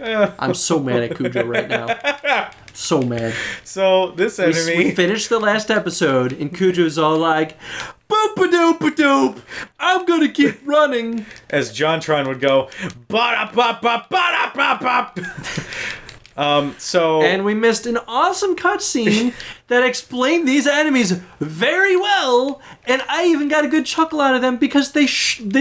I'm so mad at Cujo right now. So mad. So this enemy... We finished the last episode, and Cujo's all like, boop-a-doop-a-doop, I'm gonna keep running. As JonTron would go, ba-da-ba-ba-ba-da-ba-ba. And we missed an awesome cutscene that explained these enemies very well, and I even got a good chuckle out of them because they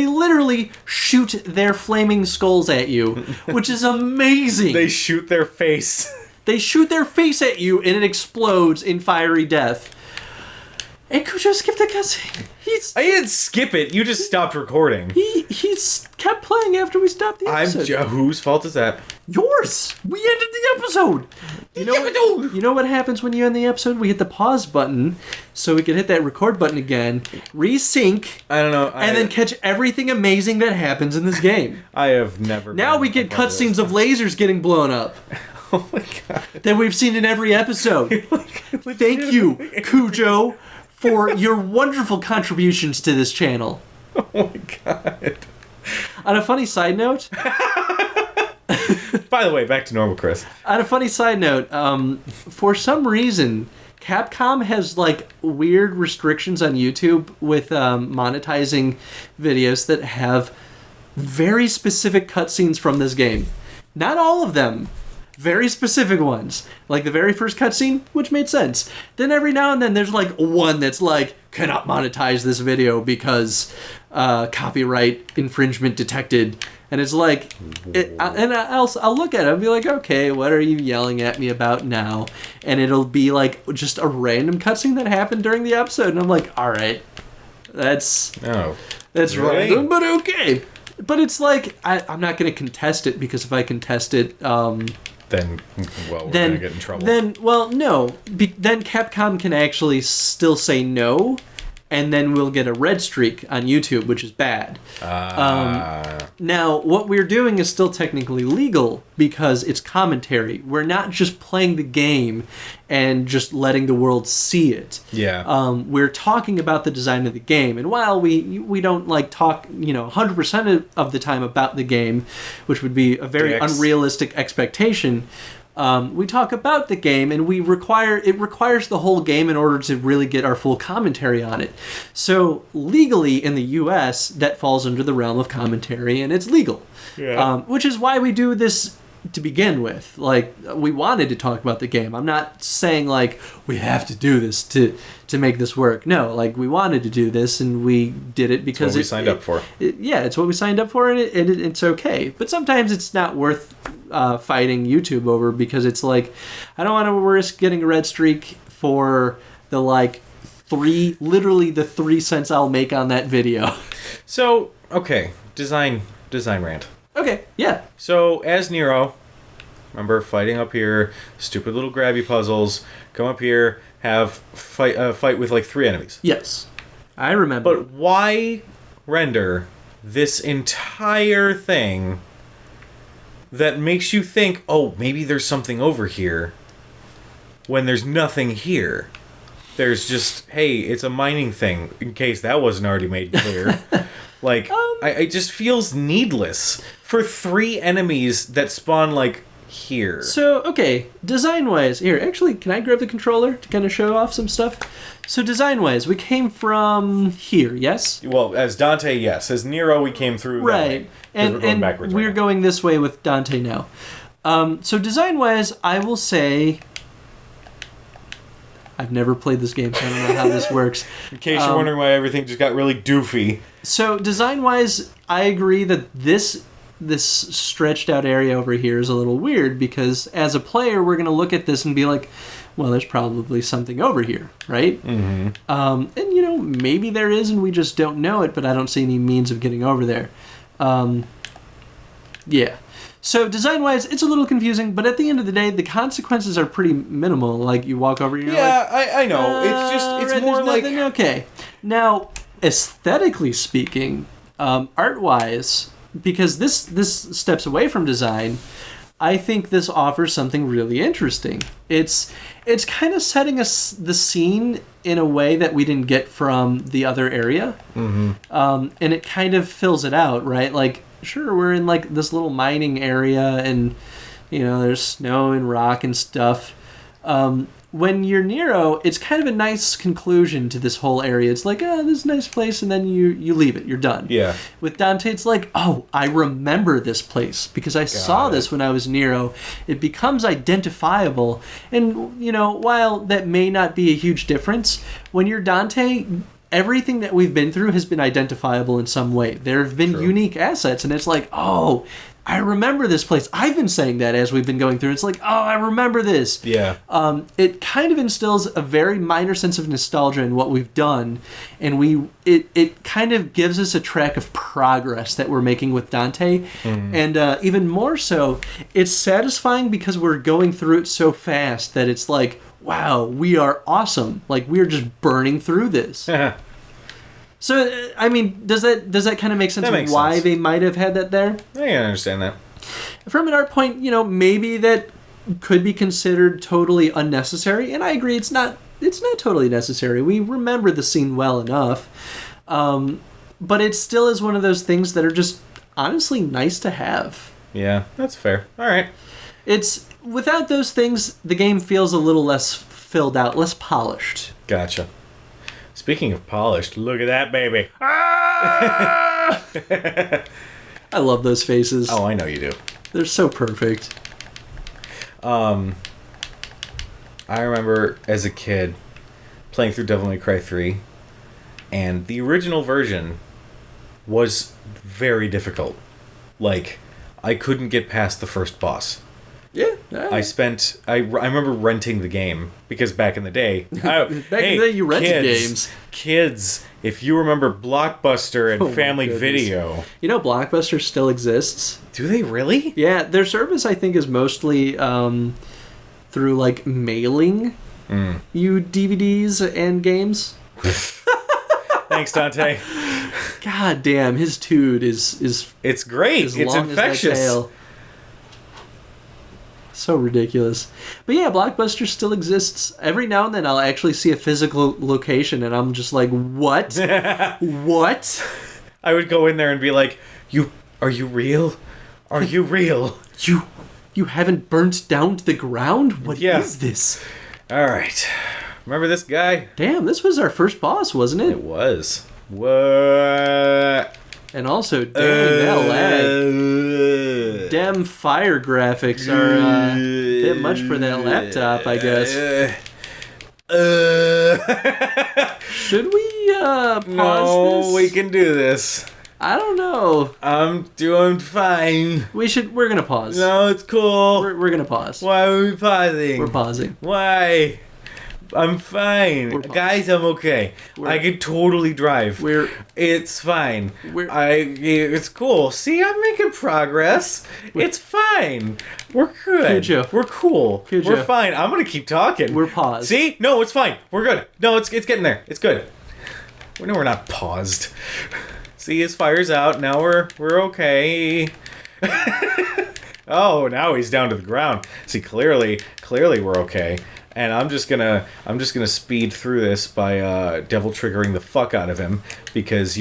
literally shoot their flaming skulls at you, which is amazing. They shoot their face. They shoot their face at you, and it explodes in fiery death. And Cujo skipped the cutscene. I didn't skip it. You just stopped recording. He kept playing after we stopped the episode. Whose fault is that? Yours. We ended the episode. You know what happens when you end the episode? We hit the pause button, so we can hit that record button again, resync. I don't know. And then catch everything amazing that happens in this game. I have never. Now we get cutscenes of lasers getting blown up. Oh my god. That we've seen in every episode. Thank you, Cujo, for your wonderful contributions to this channel. Oh my god. On a funny side note... By the way, back to normal, Chris. On a funny side note, for some reason, Capcom has like weird restrictions on YouTube with monetizing videos that have very specific cutscenes from this game. Not all of them. Very specific ones. Like the very first cutscene, which made sense. Then every now and then there's like one that's like, cannot monetize this video because copyright infringement detected. And it's like, I'll look at it and be like, okay, what are you yelling at me about now? And it'll be like just a random cutscene that happened during the episode. And I'm like, all right, that's really? random, but okay. But it's like, I'm not going to contest it because if I contest it... Then we're going to get in trouble. Then Capcom can actually still say no, and then we'll get a red streak on YouTube, which is bad. Now, what we're doing is still technically legal because it's commentary. We're not just playing the game and just letting the world see it. Yeah. We're talking about the design of the game, and while we don't like talk 100% of the time about the game, which would be a very unrealistic expectation. We talk about the game, and it requires the whole game in order to really get our full commentary on it. So legally in the U.S., that falls under the realm of commentary, and it's legal. Yeah. Which is why we do this to begin with. Like, we wanted to talk about the game. I'm not saying like we have to do this to make this work. No, like we wanted to do this, and we did it because it's what we signed up for. It's what we signed up for, and it's okay. But sometimes it's not worth fighting YouTube over because it's like, I don't want to risk getting a red streak for the like literally the 3 cents I'll make on that video. So, okay, design rant. Okay, yeah. So, as Nero, remember fighting up here, stupid little grabby puzzles, come up here, have fight with like 3 enemies. Yes, I remember. But why render this entire thing that makes you think, oh, maybe there's something over here, when there's nothing here? There's just, hey, it's a mining thing, in case that wasn't already made clear. Like, it just feels needless for 3 enemies that spawn, like, here. So, okay, design-wise, here, actually, can I grab the controller to kind of show off some stuff? So, design-wise, we came from here, yes? Well, as Dante, yes. As Nero, we came through that way. And we're going backwards we're right going this way with Dante now. So, design-wise, I will say... I've never played this game, so I don't know how this works. In case you're wondering why everything just got really doofy. So, design-wise, I agree that this stretched out area over here is a little weird because as a player, we're going to look at this and be like, well, there's probably something over here, right? Mm-hmm. And, maybe there is and we just don't know it, but I don't see any means of getting over there. Yeah. So design-wise, it's a little confusing, but at the end of the day, the consequences are pretty minimal. Like, you walk over, you're I know. It's more like... Nothing. Okay. Now, aesthetically speaking, art-wise, because this steps away from design, I think this offers something really interesting. It's kind of setting the scene in a way that we didn't get from the other area. Mm-hmm. And it kind of fills it out, right? Like, sure, we're in like this little mining area, and there's snow and rock and stuff. When you're Nero, it's kind of a nice conclusion to this whole area. It's like, this is a nice place, and then you leave it. You're done. Yeah. With Dante, it's like, I remember this place because I saw this when I was Nero. It becomes identifiable. And, while that may not be a huge difference, when you're Dante, everything that we've been through has been identifiable in some way. There have been unique assets, and it's like, I remember this place. I've been saying that as we've been going through. It's like, I remember this. Yeah. It kind of instills a very minor sense of nostalgia in what we've done, and it kind of gives us a track of progress that we're making with Dante. And even more so, it's satisfying because we're going through it so fast that it's like, wow, we are awesome. Like, we're just burning through this. So, I mean, does that kind of make sense of why they might have had that there? I can understand that. From an art point, maybe that could be considered totally unnecessary, and I agree, it's not totally necessary. We remember the scene well enough, but it still is one of those things that are just honestly nice to have. Yeah, that's fair. All right. It's without those things, the game feels a little less filled out, less polished. Gotcha. Speaking of polished, look at that baby. I love those faces. Oh, I know you do. They're so perfect. I remember as a kid playing through Devil May Cry 3, and the original version was very difficult. Like, I couldn't get past the first boss. Yeah. I remember renting the game because back in the day, in the day you rented games. Kids, if you remember Blockbuster and Family Video. Blockbuster still exists. Do they really? Yeah, their service I think is mostly through like mailing you DVDs and games. Thanks, Dante. God damn, his tood is it's great. It's infectious. So ridiculous. But yeah, Blockbuster still exists. Every now and then I'll actually see a physical location and I'm just like, what? What? I would go in there and be like, are you real? Are you real? You haven't burnt down to the ground? What is this? Alright. Remember this guy? Damn, this was our first boss, wasn't it? It was. What? And also, dang, that lag. Damn fire graphics are a bit much for that laptop, I guess. Should we pause this? No, we can do this. I don't know. I'm doing fine. We're gonna pause. No, it's cool. We're gonna pause. Why are we pausing? We're pausing. Why? I'm fine. Guys, I'm okay. I can totally drive. It's fine. It's cool. See, I'm making progress. It's fine. We're good. Cujo. We're cool. Cujo. We're fine. I'm gonna keep talking. We're paused. See? No, it's fine. We're good. No, it's getting there. It's good. No, we're not paused. See, his fire's out. Now we're okay. Oh, now he's down to the ground. See, clearly we're okay. And I'm just gonna speed through this by devil triggering the fuck out of him because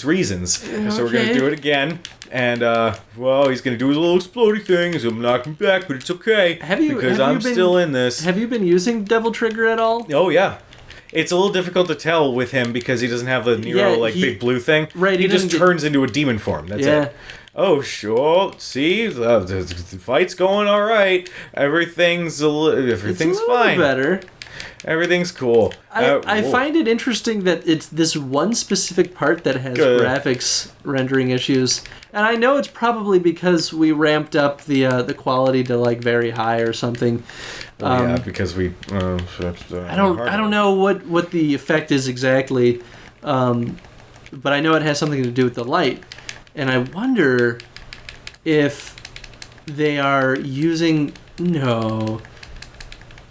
reasons. Okay. So we're gonna do it again, and he's gonna do his little explodey thing. He's gonna knock me back, but it's okay because I'm still in this. Have you been using Devil Trigger at all? Oh yeah. It's a little difficult to tell with him because he doesn't have the Nero big blue thing. Right. He just turns into a demon form. That's it. Oh, sure. See, the fight's going all right. Everything's fine. Better. Everything's cool. I find it interesting that it's this one specific part that has graphics rendering issues, and I know it's probably because we ramped up the quality to like very high or something. Because we. I don't know what the effect is exactly, but I know it has something to do with the light. And I wonder if they are using... No.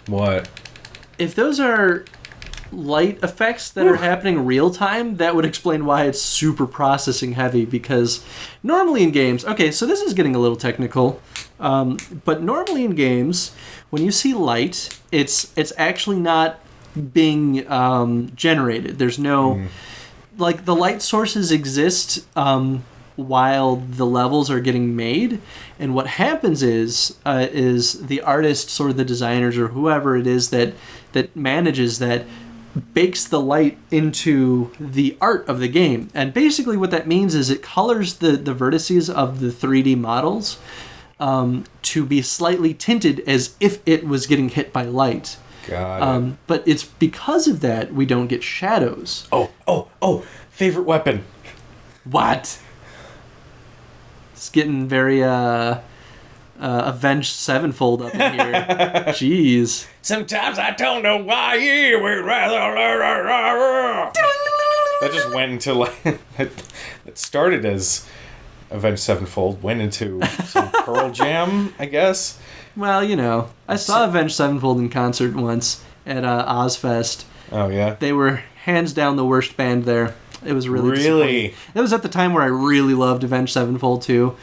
What? If those are light effects that are happening real time, that would explain why it's super processing heavy. Because normally in games... Okay, so this is getting a little technical. But normally in games, when you see light, it's actually not being generated. There's no... Like, the light sources exist... while the levels are getting made. And what happens is the artists or the designers or whoever it is that manages that bakes the light into the art of the game. And basically what that means is it colors the vertices of the 3D models to be slightly tinted as if it was getting hit by light. Got it. But it's because of that we don't get shadows. Oh! Favorite weapon. What? It's getting very Avenged Sevenfold up in here. Jeez. Sometimes I don't know why you would rather. That just went into like it started as Avenged Sevenfold, went into some Pearl Jam, I guess. Well, you know, I saw Avenged Sevenfold in concert once at Ozfest. Oh yeah. They were hands down the worst band there. It was really Really. That was at the time where I really loved Avenged Sevenfold too.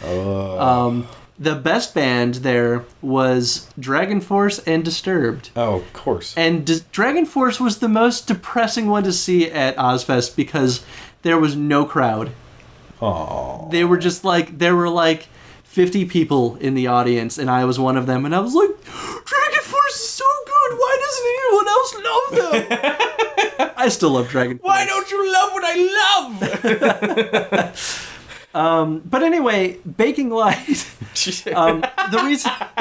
The best band there was Dragon Force and Disturbed. Oh, of course. And Dragon Force was the most depressing one to see at Ozfest because there was no crowd. Oh. There were like 50 people in the audience, and I was one of them, and I was like, Dragon Force is so good, why doesn't anyone else love them? I still love Dragon Force. Why don't you love what I love? But anyway, baking light. The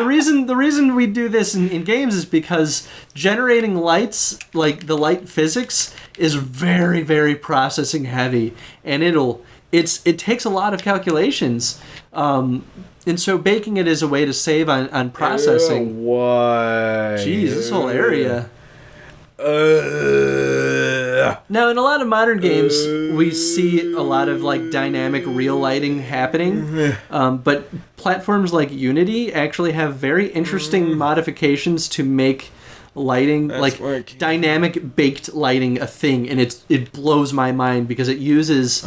reason we do this in games is because generating lights, like the light physics, is very, very processing heavy, and it takes a lot of calculations. And so baking it is a way to save on processing. Why? Jeez, this whole area. Now, in a lot of modern games, we see a lot of like dynamic real lighting happening, but platforms like Unity actually have very interesting modifications to make lighting, like dynamic baked lighting, a thing, and it blows my mind because it uses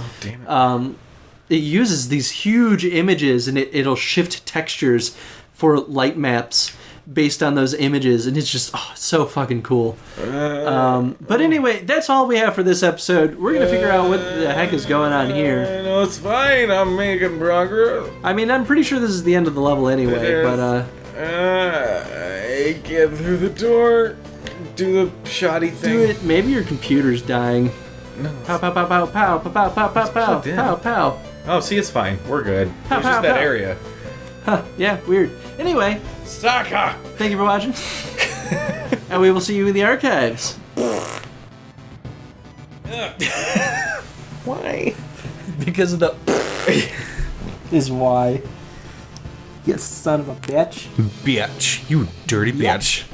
it uses these huge images, and it'll shift textures for light maps based on those images, and it's just so fucking cool. But anyway, that's all we have for this episode. We're gonna figure out what the heck is going on here. No, it's fine. I'm making progress. I mean, I'm pretty sure this is the end of the level anyway, but I get through the door. Do the shoddy thing. do it. Maybe your computer's dying. No. Pow pow pow pow pow pow pow pow pow pow pow. Oh, see, it's fine. We're good. Pow, It's pow, just that pow. area. Huh, yeah, weird. Anyway, Saka! thank you for watching, and we will see you in the archives. Why? Because of the is why. You son of a bitch. Bitch. You dirty bitch.